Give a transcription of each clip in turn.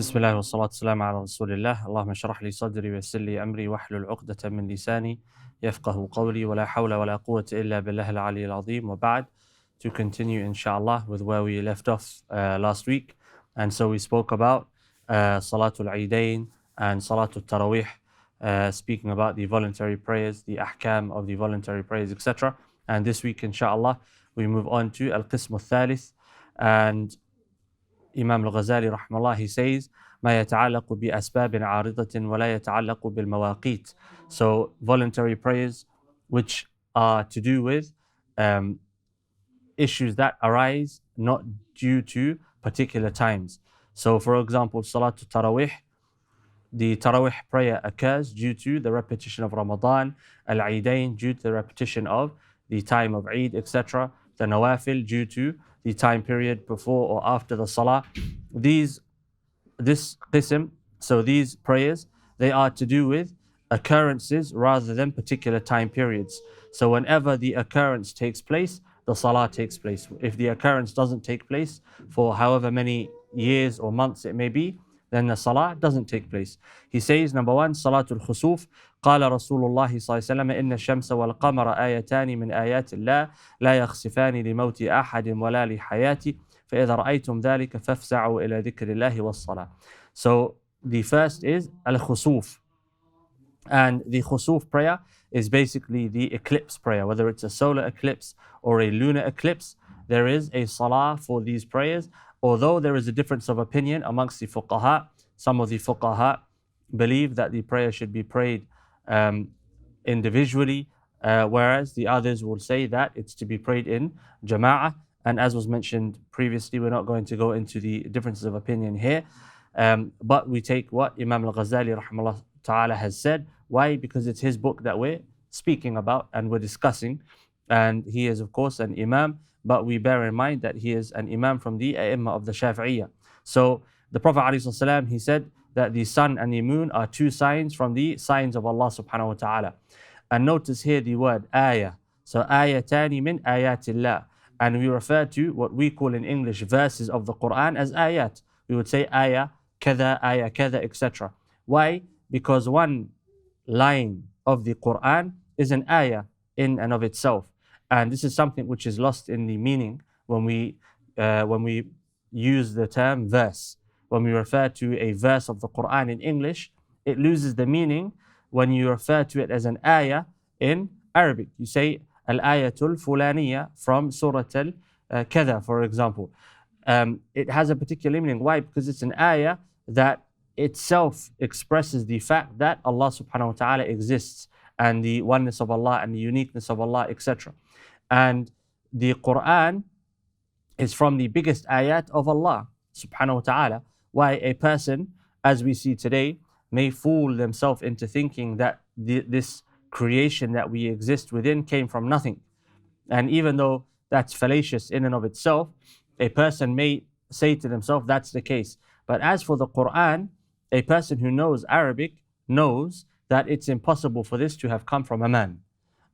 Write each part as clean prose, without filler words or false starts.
بسم الله والصلاة والسلام على رسول الله اللهم اشرح لي صدري ويسر لي أمري واحلل عقدة من لساني يفقه قولي ولا حول ولا قوة إلا بالله العلي العظيم وبعد. To continue inshallah with where we left off last week, and so we spoke about Salatul Eidain and Salatul Tarawih, speaking about the voluntary prayers, the ahkam of the voluntary prayers, etc. And this week inshallah we move on to Al-Qism al-Thalith, and Imam al-Ghazali rahmallah, he says ما يتعلق بأسباب عارضة ولا يتعلق بالمواقيت. So voluntary prayers which are to do with issues that arise not due to particular times. So for example, Salatul Tarawih, the Tarawih prayer occurs due to the repetition of Ramadan, Al-Eidain due to the repetition of the time of Eid, etc. The Nawafil due to the time period before or after the Salah. This qism, so these prayers, they are to do with occurrences rather than particular time periods. So whenever the occurrence takes place, the Salah takes place. If the occurrence doesn't take place for however many years or months it may be, then the Salah doesn't take place. He says, number one, Salatul Khusuf. قال رسول الله صلى الله عليه وسلم إن الشمس والقمر آيتان من آيات الله لا يخسفان لموت أحد ولا لحياته فإذا رأيتم ذلك فافزعوا إلى ذكر الله والصلاة. So the first is Al-Khusuf, and the Khusuf prayer is basically the eclipse prayer. Whether it's a solar eclipse or a lunar eclipse, there is a Salah for these prayers, although there is a difference of opinion amongst the fuqaha. Some of the fuqaha believe that the prayer should be prayed individually, whereas the others will say that it's to be prayed in jama'ah. And as was mentioned previously, we're not going to go into the differences of opinion here, but we take what Imam al-Ghazali rahimahullah ta'ala has said. Why? Because it's his book that we're speaking about and we're discussing, and he is of course an Imam, but we bear in mind that he is an Imam from the A'immah of the Shafi'iyah. So the Prophet ﷺ, he said that the sun and the moon are two signs from the signs of Allah subhanahu wa ta'ala. And notice here the word ayah. So ayatani min ayatillah. And we refer to what we call in English verses of the Quran as ayat. We would say ayah, kada, etc. Why? Because one line of the Quran is an ayah in and of itself. And this is something which is lost in the meaning when we use the term verse. When we refer to a verse of the Quran in English, it loses the meaning when you refer to it as an ayah in Arabic. You say al-ayatul fulaniya from Surah al-Kada, for example. It has a particular meaning. Why? Because it's an ayah that itself expresses the fact that Allah subhanahu wa ta'ala exists, and the oneness of Allah and the uniqueness of Allah, etc. And the Quran is from the biggest ayat of Allah subhanahu wa ta'ala. Why? A person, as we see today, may fool themselves into thinking that this creation that we exist within came from nothing. And even though that's fallacious in and of itself, a person may say to themselves that's the case. But as for the Quran, a person who knows Arabic knows that it's impossible for this to have come from a man.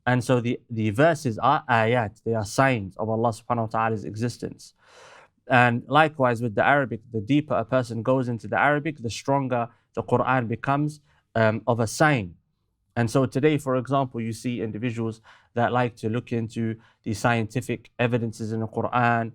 And so the verses are ayat, they are signs of Allah subhanahu wa ta'ala's existence. And likewise with the Arabic, the deeper a person goes into the Arabic, the stronger the Quran becomes of a sign. And so today, for example, you see individuals that like to look into the scientific evidences in the Quran,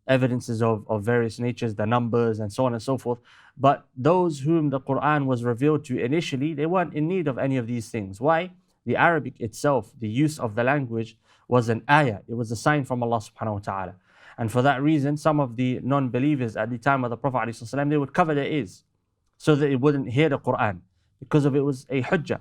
evidences of various natures, the numbers and so on and so forth. But those whom the Quran was revealed to initially, they weren't in need of any of these things. Why? The Arabic itself, the use of the language was an ayah. It was a sign from Allah subhanahu wa ta'ala. And for that reason, some of the non-believers at the time of the Prophet ﷺ, they would cover their ears so that it wouldn't hear the Quran, because of it was a hujjah.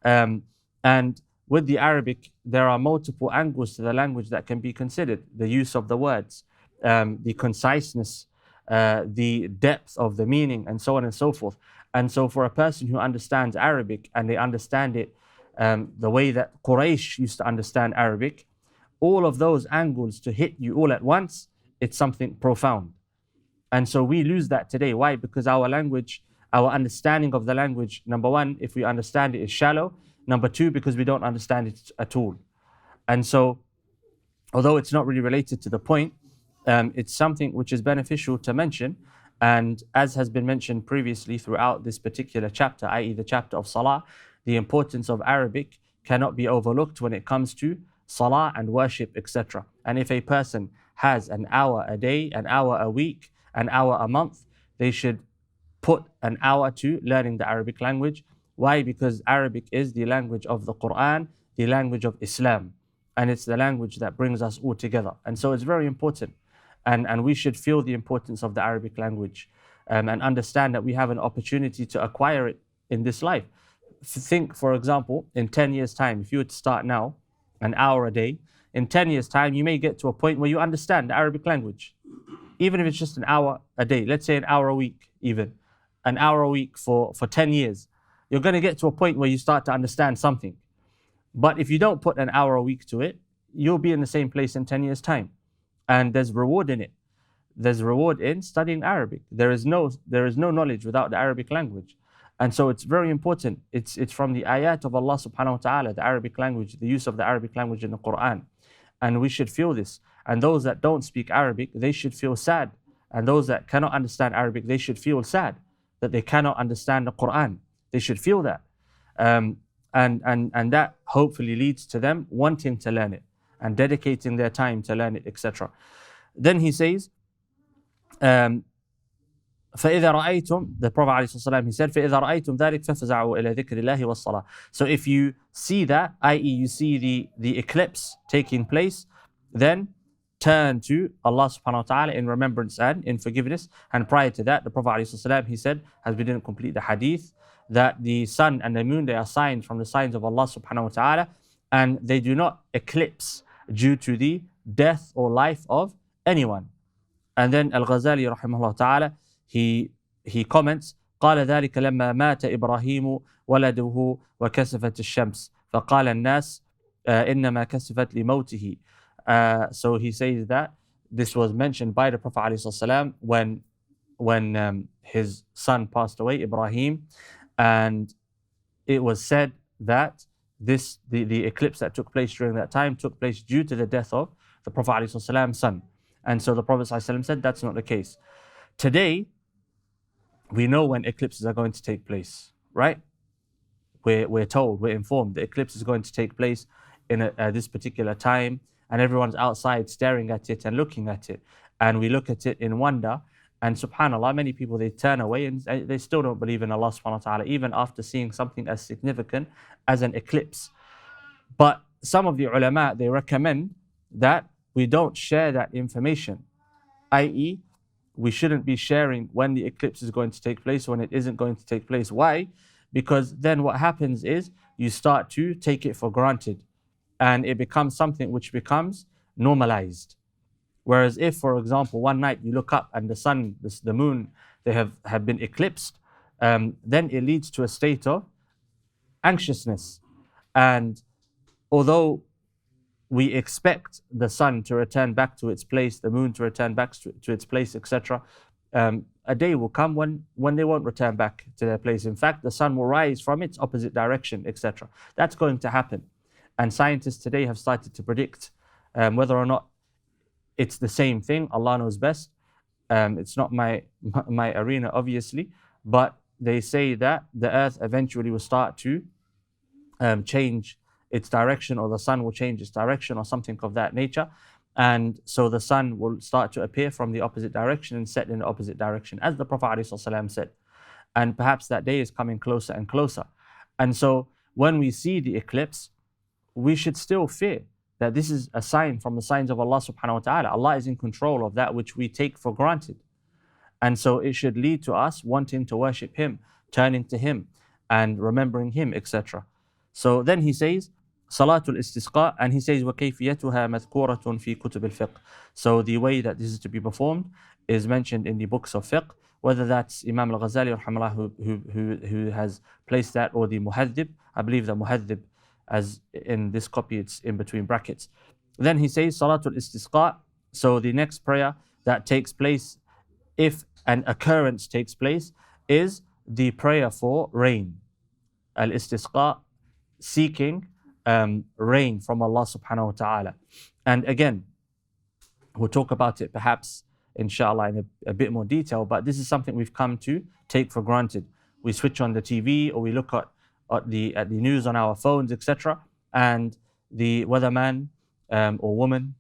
And with the Arabic, there are multiple angles to the language that can be considered. The use of the words, the conciseness, the depth of the meaning, and so on and so forth. And so for a person who understands Arabic and they understand it the way that Quraysh used to understand Arabic, all of those angles to hit you all at once, it's something profound. And so we lose that today. Why? Because our language, our understanding of the language, number one, if we understand it, is shallow. Number two, because we don't understand it at all. And so, although it's not really related to the point, it's something which is beneficial to mention. And as has been mentioned previously throughout this particular chapter, i.e., the chapter of Salah, the importance of Arabic cannot be overlooked when it comes to Salah and worship, etc. And if a person has an hour a day, an hour a week, an hour a month, they should put an hour to learning the Arabic language. Why? Because Arabic is the language of the Quran, the language of Islam, and it's the language that brings us all together. And so it's very important. And we should feel the importance of the Arabic language, and understand that we have an opportunity to acquire it in this life. Think, for example, in 10 years' time, if you were to start now, an hour a day, in 10 years' time, you may get to a point where you understand the Arabic language, even if it's just an hour a day, let's say an hour a week, even an hour a week for 10 years. You're going to get to a point where you start to understand something. But if you don't put an hour a week to it, you'll be in the same place in 10 years' time. And there's reward in it. There's reward in studying Arabic. There is no knowledge without the Arabic language. And so it's very important. It's from the ayat of Allah subhanahu wa ta'ala, the Arabic language, the use of the Arabic language in the Quran. And we should feel this. And those that don't speak Arabic, they should feel sad. And those that cannot understand Arabic, they should feel sad that they cannot understand the Quran. They should feel that. And that hopefully leads to them wanting to learn it and dedicating their time to learn it, etc. Then he says, فإذا رأيتم, the Prophet ﷺ, he said, فإذا رأيتم ذلك فافزعوا إلى ذكر الله والصلاة. So if you see that, i.e. you see the eclipse taking place, then turn to Allah subhanahu wa ta'ala in remembrance and in forgiveness. And prior to that, the Prophet ﷺ, he said, as we didn't complete the hadith, that the sun and the moon, they are signs from the signs of Allah subhanahu wa ta'ala, and they do not eclipse due to the death or life of anyone. And then Al-Ghazali rahimahullah ta'ala, he comments, قال ذلك لما مات إبراهيم ولده وكسفت الشمس فقال الناس إنما كسفت لموته. So he says that this was mentioned by the Prophet ﷺ when his son passed away, Ibrahim, and it was said that the eclipse that took place during that time took place due to the death of the Prophet ﷺ's son. And so the Prophet ﷺ said that's not the case. Today, we know when eclipses are going to take place, right? We're told, we're informed the eclipse is going to take place in this particular time, and everyone's outside staring at it and looking at it. And we look at it in wonder, and subhanAllah, many people, they turn away and they still don't believe in Allah subhanahu wa ta'ala, even after seeing something as significant as an eclipse. But some of the ulama, they recommend that we don't share that information, i.e., we shouldn't be sharing when the eclipse is going to take place, when it isn't going to take place. Why? Because then what happens is you start to take it for granted, and it becomes something which becomes normalized. Whereas if, for example, one night you look up and the sun, the moon, they have been eclipsed, then it leads to a state of anxiousness. And although we expect the sun to return back to its place, the moon to return back to its place, etc., a day will come when they won't return back to their place. In fact, the sun will rise from its opposite direction, etc. That's going to happen. And scientists today have started to predict whether or not it's the same thing. Allah knows best. It's not my arena, obviously, but they say that the earth eventually will start to change its direction, or the sun will change its direction, or something of that nature. And so the sun will start to appear from the opposite direction and set in the opposite direction, as the Prophet ﷺ said. And perhaps that day is coming closer and closer. And so when we see the eclipse, we should still fear that this is a sign from the signs of Allah subhanahu wa ta'ala. Allah is in control of that which we take for granted. And so it should lead to us wanting to worship Him, turning to Him and remembering Him, etc. So then he says, Salatul Istisqa, and he says, وَكَيْفِيَتُهَا مَذْكُورَةٌ فِي كُتُبِ الْفِقْهِ. So the way that this is to be performed is mentioned in the books of fiqh, whether that's Imam Al-Ghazali who has placed that, or the Muhaddib. I believe the Muhaddib, as in this copy, it's in between brackets. Then he says, Salatul Istisqa. So the next prayer that takes place, if an occurrence takes place, is the prayer for rain. Al-Istisqa, seeking rain from Allah subhanahu wa ta'ala. And again, we'll talk about it perhaps inshallah, in a bit more detail, but this is something we've come to take for granted. We switch on the TV or we look at the news on our phones, etc., and the weatherman or woman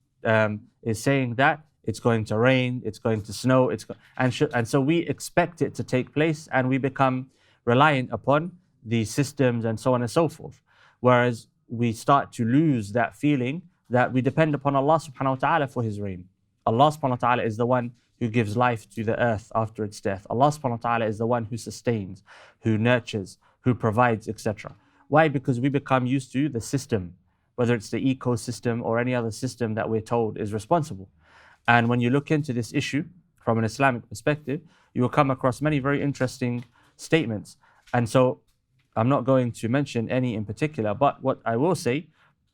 is saying that it's going to rain, it's going to snow, and so we expect it to take place, and we become reliant upon the systems and so on and so forth. Whereas we start to lose that feeling that we depend upon Allah subhanahu wa ta'ala for His rain. Allah subhanahu wa ta'ala is the one who gives life to the earth after its death. Allah subhanahu wa ta'ala is the one who sustains, who nurtures, who provides, etc. Why? Because we become used to the system, whether it's the ecosystem or any other system that we're told is responsible. And when you look into this issue from an Islamic perspective, you will come across many very interesting statements. And so I'm not going to mention any in particular, but what I will say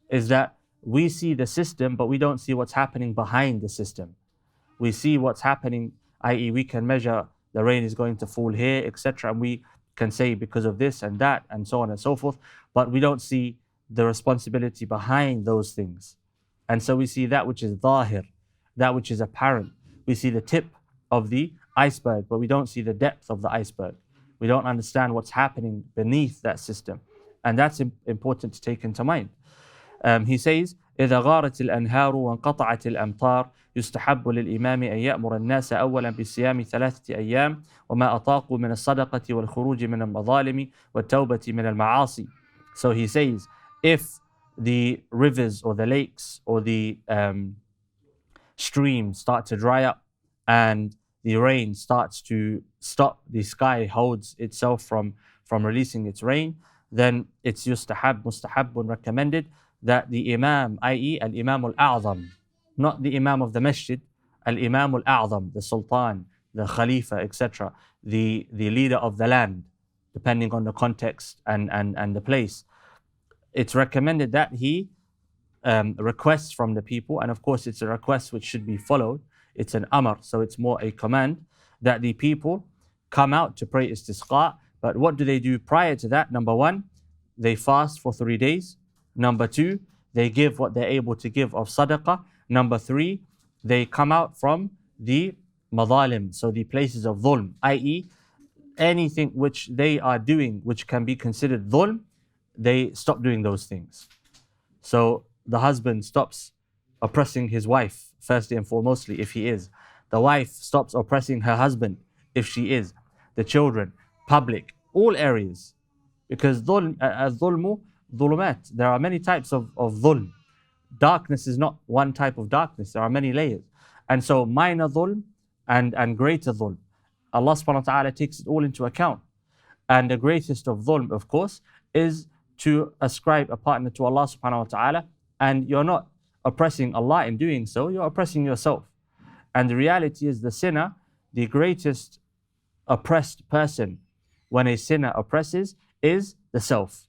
is that we see the system, but we don't see what's happening behind the system. We see what's happening, i.e. we can measure the rain is going to fall here, etc. And we can say because of this and that and so on and so forth, but we don't see the responsibility behind those things. And so we see that which is zahir, that which is apparent. We see the tip of the iceberg, but we don't see the depth of the iceberg. We don't understand what's happening beneath that system. And that's important to take into mind. He says, إذا غارت الأنهار وانقطعت الأمطار يستحب للإمام أن يأمر الناس أولا بصيام 3 أيام وما أطاقوا من الصدقة والخروج من المظالم والتوبة من المعاصي. So he says, if the rivers or the lakes or the streams start to dry up and the rain starts to stop, the sky holds itself from releasing its rain, then it's mustahabun, recommended that the Imam, i.e. al-Imam al-A'zam, not the Imam of the Masjid, al-Imam al-A'zam, the Sultan, the Khalifa, etc., the leader of the land, depending on the context and the place. It's recommended that he requests from the people, and of course it's a request which should be followed. It's an amr, so it's more a command, that the people come out to pray istisqa. But what do they do prior to that? Number one, they fast for 3 days. Number two, they give what they're able to give of sadaqah. Number three, they come out from the madhalim, so the places of dhulm, i.e. anything which they are doing which can be considered dhulm, they stop doing those things. So the husband stops oppressing his wife, firstly and foremostly, if he is. The wife stops oppressing her husband, if she is. The children, public, all areas. Because dhulmu, dhulumat, there are many types of dhulm. Darkness is not one type of darkness, there are many layers. And so minor dhulm and greater dhulm, Allah subhanahu wa ta'ala takes it all into account. And the greatest of dhulm, of course, is to ascribe a partner to Allah subhanahu wa ta'ala, and you're not oppressing Allah in doing so, you're oppressing yourself. And the reality is the sinner, the greatest oppressed person when a sinner oppresses is the self.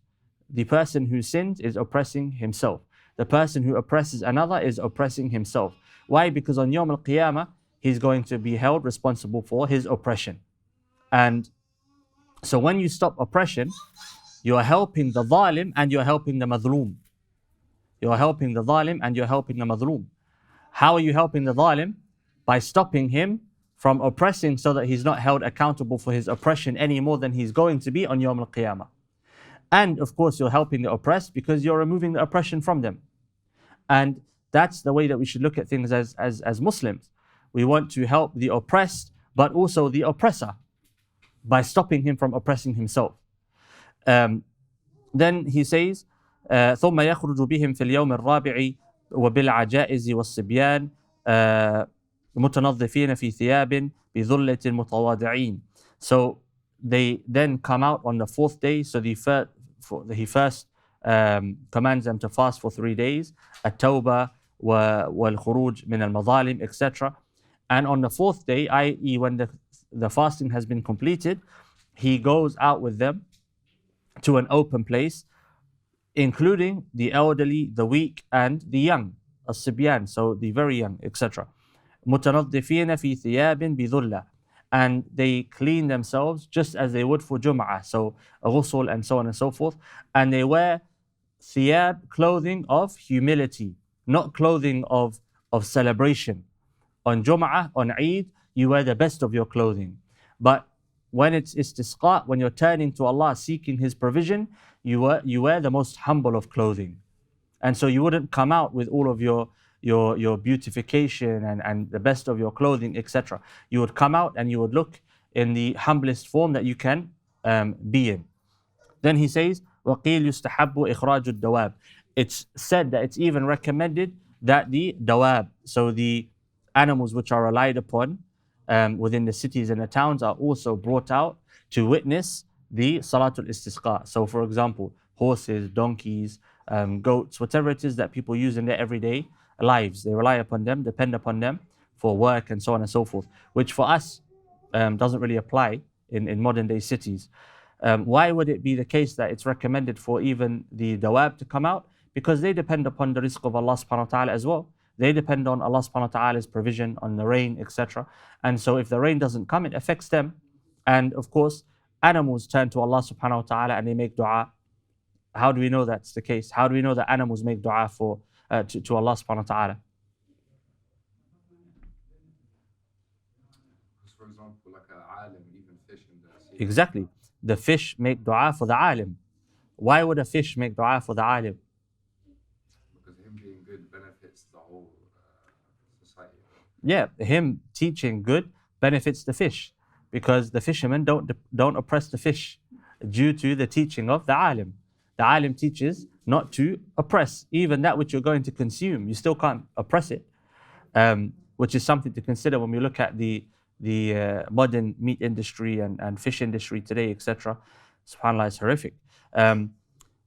The person who sins is oppressing himself. The person who oppresses another is oppressing himself. Why? Because on Yawm al-Qiyamah, he's going to be held responsible for his oppression. And so when you stop oppression, you are helping the zalim and you're helping the madhloom. You are helping the zalim and you're helping the madhloom. How are you helping the zalim? By stopping him from oppressing, so that he's not held accountable for his oppression any more than he's going to be on Yawm al-Qiyamah. And of course you're helping the oppressed because you're removing the oppression from them. And that's the way that we should look at things as Muslims. We want to help the oppressed, but also the oppressor, by stopping him from oppressing himself. Then he says, ثم يخرج بهم في اليوم الرابع وبالعجائز والصبيان متنظفين في ثياب بذلة متواضعين. So they then come out on the 4th day. So he first commands them to fast for 3 days, التوبة والخروج من المظالم, etc. And on the 4th day, i.e. when the fasting has been completed, he goes out with them to an open place, including the elderly, the weak, and the young, as-sibyan, so the very young, etc. متنظفين في ثياب بذلة, and they clean themselves just as they would for Jum'ah, so ghusl and so on and so forth, and they wear thiyab, clothing of humility, not clothing of celebration. on Jum'ah, on Eid, you wear the best of your clothing. But when it's istisqa, when you're turning to Allah seeking His provision, you wear the most humble of clothing. And so you wouldn't come out with all of your beautification and the best of your clothing, etc. You would come out and you would look in the humblest form that you can be in. Then he says, وَقِيلْ يُسْتَحَبُّ إِخْرَاجُ الدَّوَابِ. It's said that it's even recommended that the dawab, so the animals which are relied upon within the cities and the towns, are also brought out to witness the Salatul Istisqa. So for example, horses, donkeys, goats, whatever it is that people use in their everyday lives, they rely upon them, depend upon them for work and so on and so forth, which for us doesn't really apply in modern day cities. Why would it be the case that it's recommended for even the dawab to come out? Because they depend upon the rizq of Allah subhanahu wa ta'ala as well. They depend on Allah subhanahu wa ta'ala's provision, on the rain, etc. And so if the rain doesn't come, it affects them. And of course, animals turn to Allah subhanahu wa ta'ala and they make dua. How do we know that's the case? How do we know that animals make dua to Allah subhanahu wa ta'ala? For example, like an alim, even fish in the sea. Exactly. The fish make dua for the alim. Why would a fish make dua for the alim? Because him being good benefits the whole society. Yeah, him teaching good benefits the fish, because the fishermen don't oppress the fish due to the teaching of the alim. The alim teaches not to oppress even that which you're going to consume. You still can't oppress it, which is something to consider when we look at the modern meat industry and fish industry today, etc. SubhanAllah, it's horrific.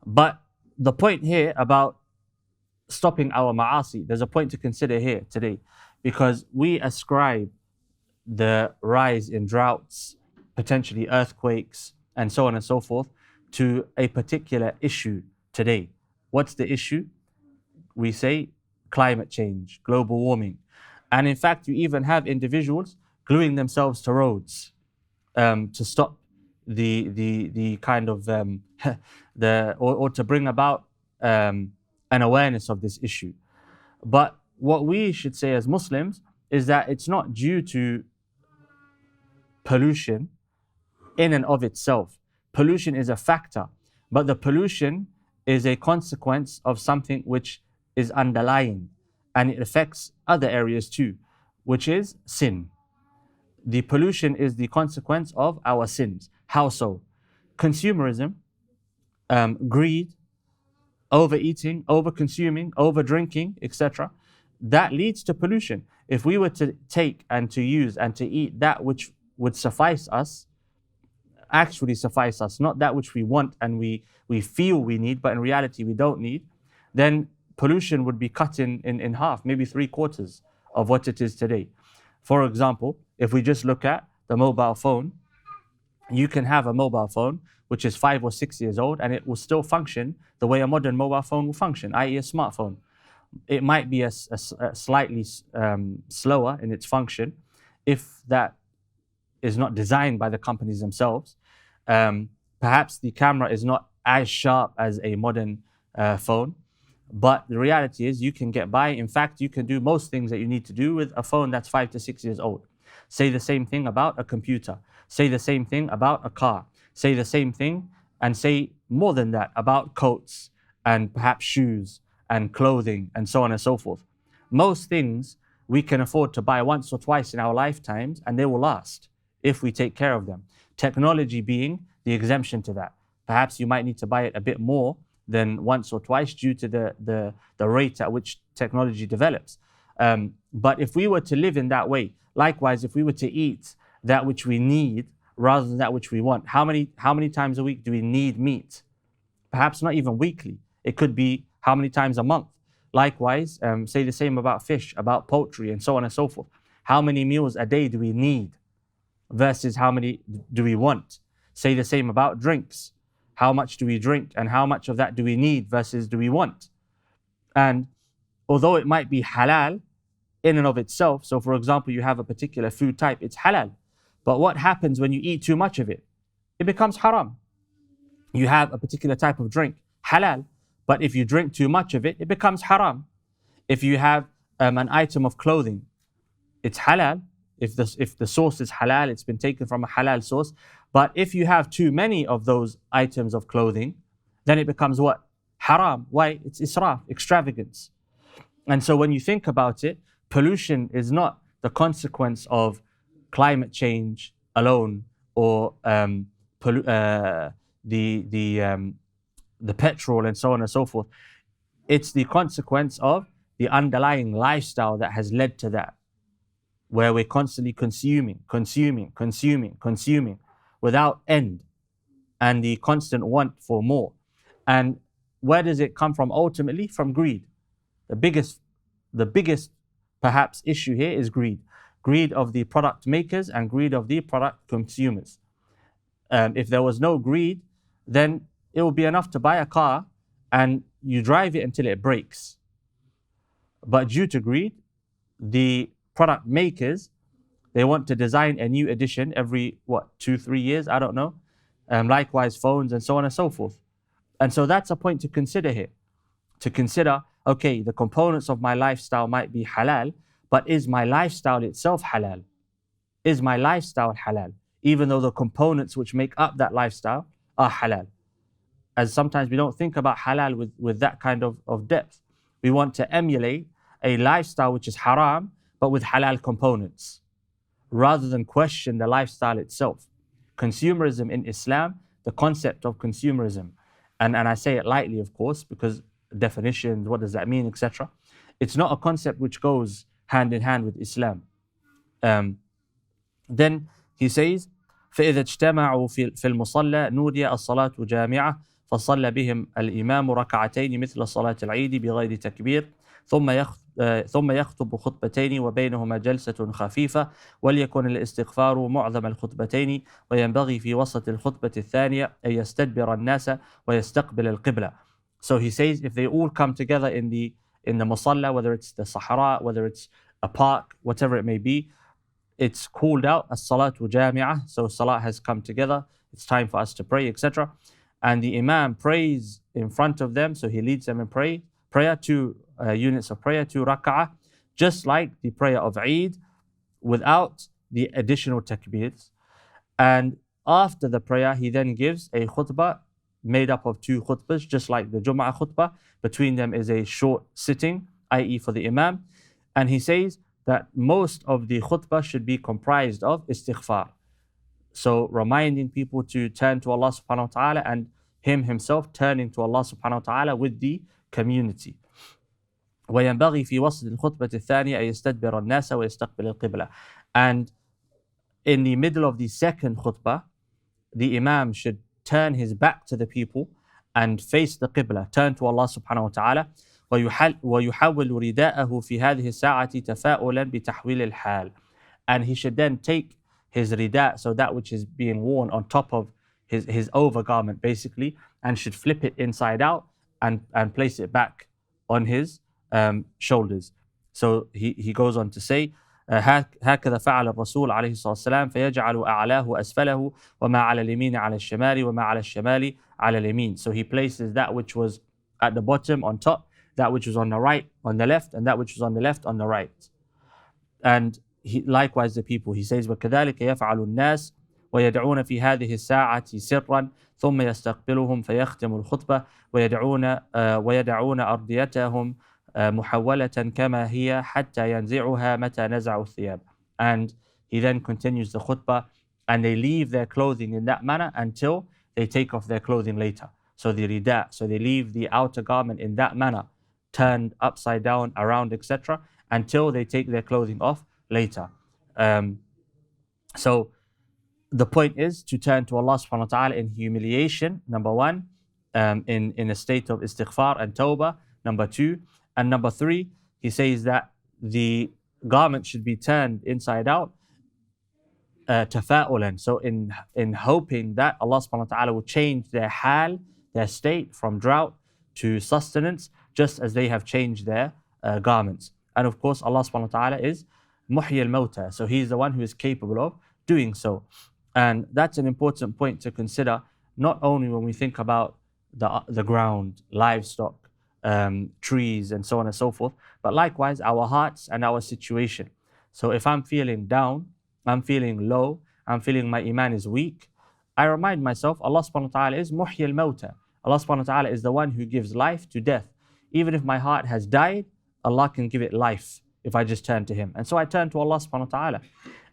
But the point here about stopping our ma'asi, there's a point to consider here today, because we ascribe the rise in droughts, potentially earthquakes, and so on and so forth, to a particular issue today. What's the issue? We say climate change, global warming. And in fact, you even have individuals gluing themselves to roads to stop the kind of or to bring about an awareness of this issue. But what we should say as Muslims is that it's not due to pollution in and of itself. Pollution is a factor, but the pollution is a consequence of something which is underlying, and it affects other areas too, which is sin. The pollution is the consequence of our sins. How so? Consumerism, greed, overeating, over-consuming, over-drinking, etc. That leads to pollution. If we were to take and to use and to eat that which would suffice us, actually suffice us, not that which we want and we feel we need, but in reality we don't need, then pollution would be cut in half, maybe 3/4 of what it is today. For example, if we just look at the mobile phone, you can have a mobile phone which is 5 or 6 years old and it will still function the way a modern mobile phone will function, i.e. a smartphone. It might be a slightly slower in its function if that is not designed by the companies themselves. Perhaps the camera is not as sharp as a modern phone, but the reality is you can get by. In fact, you can do most things that you need to do with a phone that's 5 to 6 years old. Say the same thing about a computer. Say the same thing about a car. Say the same thing and say more than that about coats and perhaps shoes and clothing and so on and so forth. Most things we can afford to buy once or twice in our lifetimes and they will last if we take care of them. Technology being the exemption to that. Perhaps you might need to buy it a bit more than once or twice due to the rate at which technology develops. But if we were to live in that way, likewise, if we were to eat that which we need rather than that which we want, how many times a week do we need meat? Perhaps not even weekly. It could be how many times a month. Likewise, say the same about fish, about poultry, and so on and so forth. How many meals a day do we need versus how many do we want? Say the same about drinks. How much do we drink and how much of that do we need versus do we want? And although it might be halal in and of itself, so for example, you have a particular food type, it's halal. But what happens when you eat too much of it? It becomes haram. You have a particular type of drink, halal. But if you drink too much of it, it becomes haram. If you have an item of clothing, it's halal. If the source is halal, it's been taken from a halal source. But if you have too many of those items of clothing, then it becomes what? Haram. Why? It's israf, extravagance. And so when you think about it, pollution is not the consequence of climate change alone, or the petrol and so on and so forth. It's the consequence of the underlying lifestyle that has led to that, where we're constantly consuming without end, and the constant want for more. And where does it come from ultimately? From greed. The biggest perhaps issue here is greed. Greed of the product makers and greed of the product consumers. If there was no greed, then it would be enough to buy a car and you drive it until it breaks. But due to greed, the product makers, they want to design a new edition every 2-3 years, I don't know. Likewise phones and so on and so forth. And so that's a point to consider here. To consider, okay, the components of my lifestyle might be halal, but is my lifestyle itself halal? Is my lifestyle halal? Even though the components which make up that lifestyle are halal. As sometimes we don't think about halal with that kind of depth. We want to emulate a lifestyle which is haram, but with halal components, rather than question the lifestyle itself. Consumerism in Islam, the concept of consumerism, and I say it lightly, of course, because definitions, what does that mean, etc. It's not a concept which goes hand in hand with Islam. Then he says, فإذا اجتمعوا في المصلى نودي الصلاة جامعة فصلى بهم الإمام ركعتين مثل صلاة العيد بغير تكبير ثم يخطب خطبتين وبينهما جلسة خفيفة وليكن الاستغفار معظم الخطبتين وينبغي في وسط الخطبة الثانية أن يستدبر الناس ويستقبل القبلة. So he says if they all come together in the musalla, whether it's the Sahara, whether it's a park, whatever it may be, it's called out as-salatu jami'ah. So salat has come together. It's time for us to pray, etc. And the Imam prays in front of them. So he leads them in prayer, 2 units of prayer, 2 rak'ah, just like the prayer of Eid, without the additional takbirs. And after the prayer, he then gives a khutbah made up of 2 khutbahs, just like the Jum'ah khutbah. Between them is a short sitting, i.e. for the Imam. And he says that most of the khutbah should be comprised of istighfar. So reminding people to turn to Allah subhanahu wa ta'ala, and him himself turning to Allah subhanahu wa ta'ala with the community. وينبغي في وسط الخطبة الثانية أن يستدبر الناس ويستقبل القبلة. And in the middle of the second khutbah, the Imam should turn his back to the people and face the Qibla, turn to Allah subhanahu wa ta'ala. ويحول رداءه في هذه الساعة تفاؤلا بتحويل الحال. And he should then take his rida, so that which is being worn on top of his overgarment basically, and should flip it inside out and place it back on his shoulders. So he goes on to say, هكذا فعل الرسول عليه الصلاة والسلام فيجعل أعلاه أسفله وما على اليمين على الشمال وما على الشمال على اليمين. So he places that which was at the bottom on top, that which was on the right on the left, and that which was on the left on the right. And likewise the people, he says وكذلك يفعل الناس ويدعون في هذه الساعة سرا ثم يستقبلهم فيختم الخطبة ويدعون أرديتهم محولة كما هي حتى ينزعها متى نزعوا الثياب. And he then continues the khutbah, and they leave their clothing in that manner until they take off their clothing later. So the rida, so they leave the outer garment in that manner, turned upside down, around, etc., until they take their clothing off later. So the point is to turn to Allah subhanahu wa ta'ala in humiliation, number 1, in a state of istighfar and tawbah, number 2. And number 3, he says that the garment should be turned inside out, tafa'ulan. So in hoping that Allah subhanahu wa ta'ala will change their hal, their state from drought to sustenance, just as they have changed their garments. And of course, Allah subhanahu wa ta'ala is muhyi al-mawta. So he's the one who is capable of doing so. And that's an important point to consider, not only when we think about the ground, livestock, trees, and so on and so forth, but likewise our hearts and our situation. So if I'm feeling down, I'm feeling low, I'm feeling my iman is weak, I remind myself Allah subhanahu wa ta'ala is muhyi al-mawta. Allah subhanahu wa ta'ala is the one who gives life to death. Even if my heart has died, Allah can give it life if I just turn to Him. And so I turn to Allah subhanahu wa ta'ala.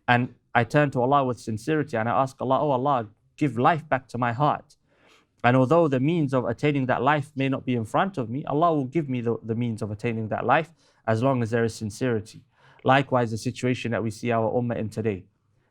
And I turn to Allah with sincerity and I ask Allah, oh Allah, give life back to my heart. And although the means of attaining that life may not be in front of me, Allah will give me the means of attaining that life as long as there is sincerity. Likewise, the situation that we see our ummah in today.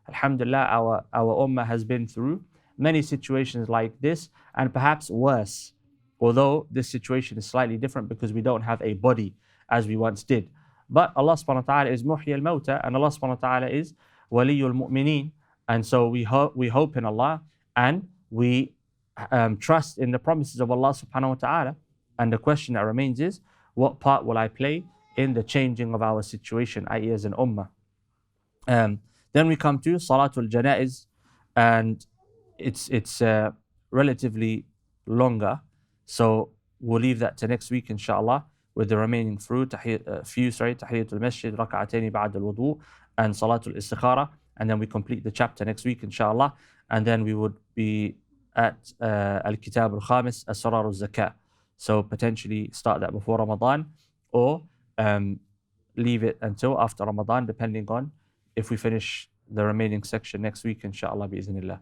Alhamdulillah, our ummah has been through many situations like this and perhaps worse. Although this situation is slightly different because we don't have a body as we once did. But Allah subhanahu wa ta'ala is muhyi al-mawta and Allah subhanahu wa ta'ala is waliyul mu'mineen. And so we hope in Allah and we trust in the promises of Allah subhanahu wa ta'ala. And the question that remains is, what part will I play in the changing of our situation, i.e. as an ummah? Then we come to Salatul Janaiz, and it's relatively longer. So we'll leave that to next week, inshallah, with the remaining few, Tahiyatul Masjid, Rak'ataini Ba'd al-Wudu, and Salatul Istikhara. And then we complete the chapter next week, inshallah. And then we would be at Al-Kitab al-Khamis, Asrar al-Zakah. So potentially start that before Ramadan or leave it until after Ramadan, depending on if we finish the remaining section next week, inshallah, bi'idhnillah.